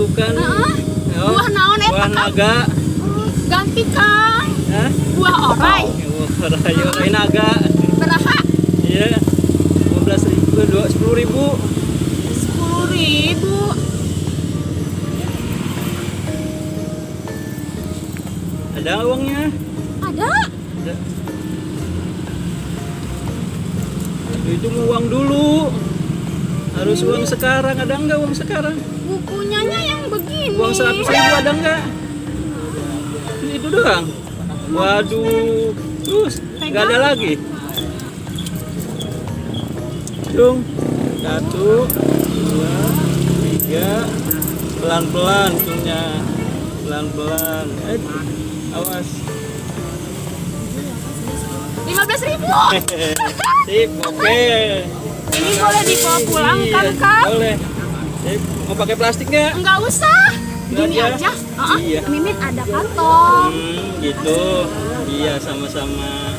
tuh kan. Buah naon eta? Buah naga. Ganti Kang. Hah? Buah orai. Buah orai naga. Berapa? Iya. 15.000, 10.000. 10.000. Ada uangnya? Ada. Ada. Itu uang dulu. Harus uang sekarang, ada enggak uang sekarang? Bukunya yang begini. Uang 100.000 ada enggak? Itu doang. Waduh. Terus enggak ada lagi. Hitung. 1, 2, 3. Pelan-pelan hitungnya. Pelan-pelan. Awas. 15.000. Sip, oke. Ini boleh dibawa pulang kan, Iya, Kang? boleh. Sip, mau pakai plastik nggak? Enggak usah. Gini Nggak aja. Iya. Mimin ada kantong. Gitu. Iya, sama-sama.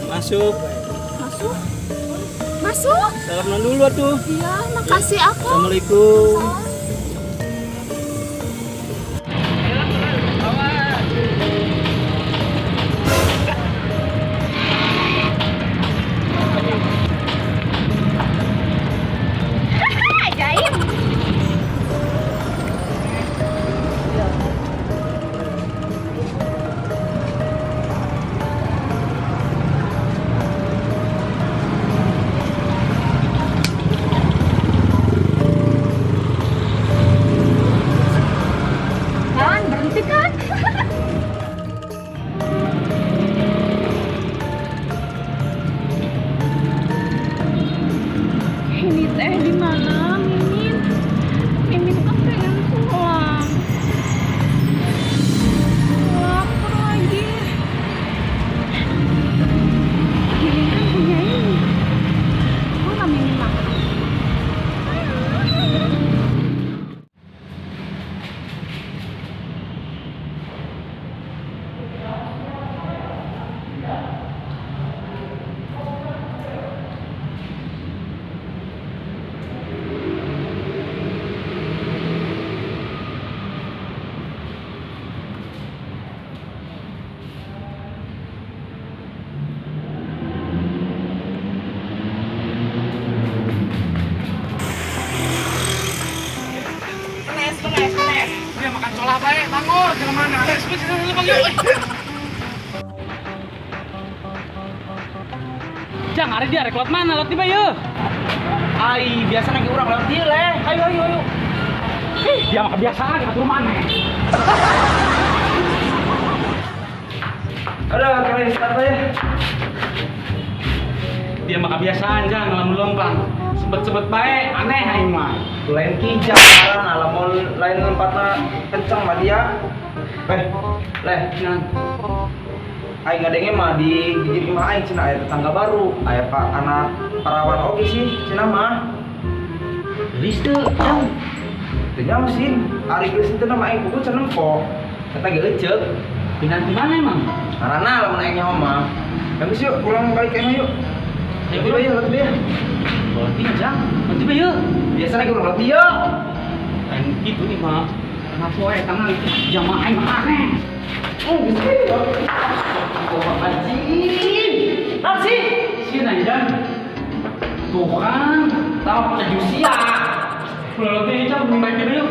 Masuk. Masuk. Masuk. Salaman dulu atuh. Iya, makasih aku. Assalamualaikum. Ajaib. Kan berhenti kan? Ini teh di mana, Mimin? Mimin kan pengen pulang. Lapar lagi. Mimin kan punya ini. Kok nggak Mimin makan? Dia makan cola baik, bangun, jangan mana. Sini Bang yuk. Jang, ada dia reklot mana? Lewat di bayu. Ai, biasa lagi orang lewat dia leh. Ayo. Dia mah kebiasaan ngatur mana. Aduh, kalian start aja. Dia mah kebiasaan Jang, ngelamun lompang. Sebet-sebet baik, aneh aing mah. Lain kijang sekarang alamun lain lompatna kenceng mah dia. Leh, Nah, aing ngadenge mah di rumah aing cenah aya tetangga baru, aya Pak anak parawan oge sih cenah mah. gelis teu, Jang. Teu nya mesin, ari geus teu nama aing kudu cenah kok. Eta ge eceuk. Pindah di mana emang? Karena lamun aing nyaho mah. Bagus yuk, pulang balik ke yuk. Ayo, Tiba ya, tiba ya. Berarti Jang, nanti bayu. Biasa lagi urang lati ya. Lain gitu nih mah. Kenapa wae tangan jamaah aing mah aneh. Anjing. Nasi. Sieun Jang. Tuh kan, tahu kejusia. Kalau teh Jang belum baik dulu.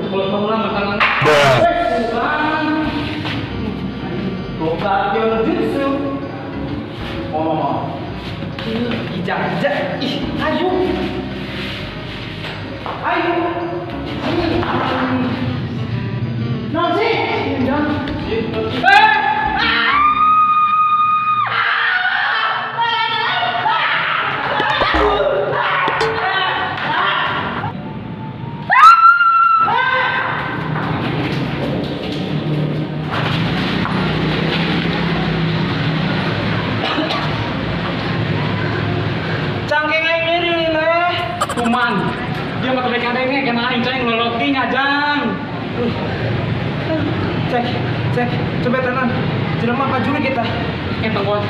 Kalau tahu lah makanan. Bukan. Tokyo jutsu. Oh. Ijak. Ih, ayo. Nasi. Jang. Cangkeng aing ngiri leh. Kuman. Dia mah tebek adenge kena aing cai ngeloloti ngajang. Cek, coba tenan. Jelema pajuri kita. Eta bos.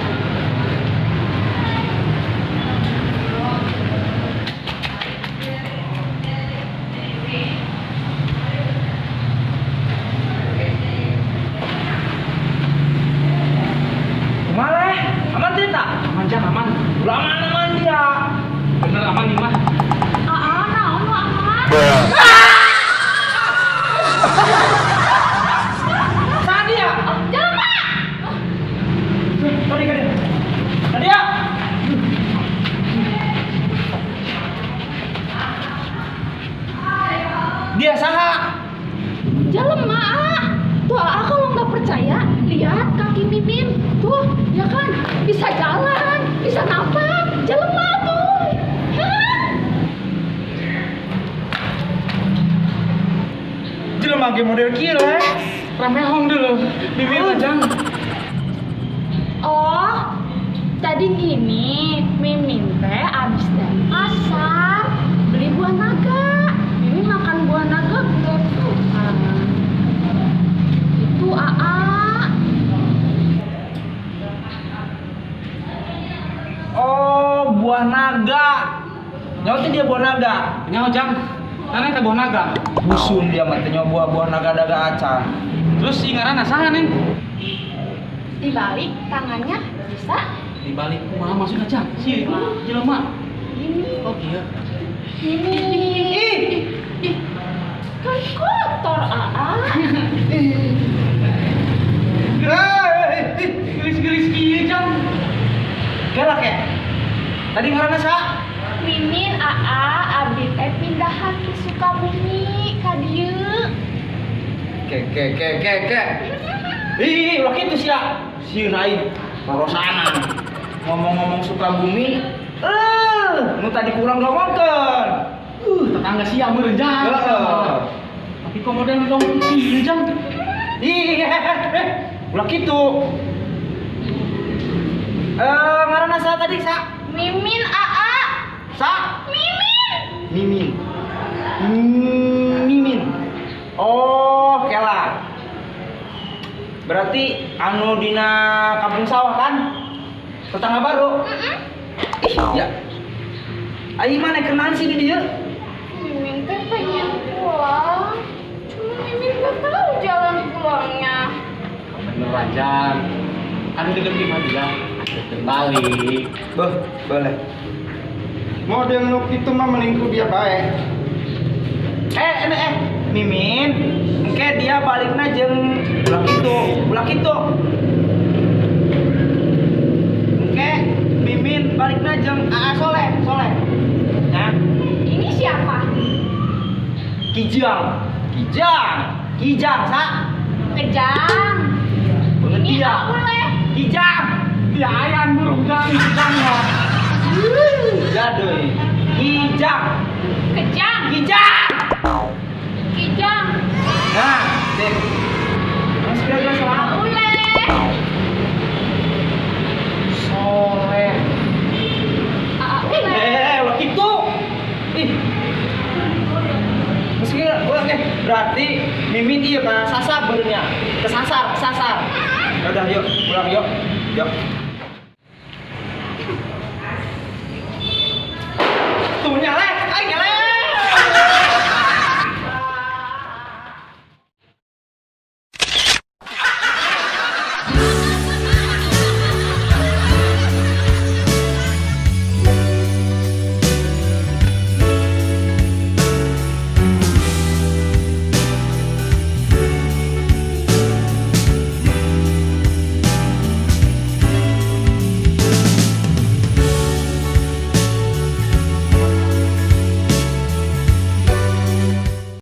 game model kieu lah. Ramehong dulu. Bibir ajang. Oh, tadi gini, Mimin teh abis dari pasar beli buah naga. Mimin makan buah naga grapefruit. Itu Oh, buah naga. Nyawa dia buah naga. Nyawa jang. Nana teh buah naga. Busun dia mah teh nyawa buah naga daga acan. Terus ngaranna saha Neng? Dibalik tangannya bisa Di balik kumaha maksudna jang? Si jelema. gini. Oh iya. Ini kan kotor Gelis-gelis kieu jang. Galak ya? Tadi ngaranna sa? Mimin abdi teh pindahan ke Sukabumi ka dieu. Ke. Ih, ulah kitu sia. Sieun aing rorosanan. Ngomong-ngomong Sukabumi, nu tadi kurang ngomongkeun. Tetangga sia meureun jang. Heeh. Tapi kok model dong kieu jang. Ih, ulah kitu. Ngaranna sa tadi sa? Mimin Sa? Mimin. Mimin. Oh, kela. Berarti anu dina kampung sawah kan? Tetangga baru. Ih, ya. Aing mah kenaan sih di dieu. Mimin teh pengen pulang. Cuma Mimin gak tahu jalan pulangnya. Bener aja. Kan deket lima juga. Deket balik. Beuh, boleh. Model nu kitu mah mending ku dia bae. Mimin, engke dia balikna jeung ulah kitu. Engke Mimin balikna jeung Aa Soleh. Nah, Ini siapa? Kijang, sa? Kejang. Bener Ini dia. Aule. Kijang. Ya ayan burung jang jang ya. Jadoy. Kijang. Kejang. Kijang. Nah, dek. Mas kira-kira soal Aule. Soleh. Aule. Lo gitu. Ih. Meski oke, berarti Mimin iya ke sasar benernya. Kesasar. Udah yuk, pulang yuk. Tuh nyala.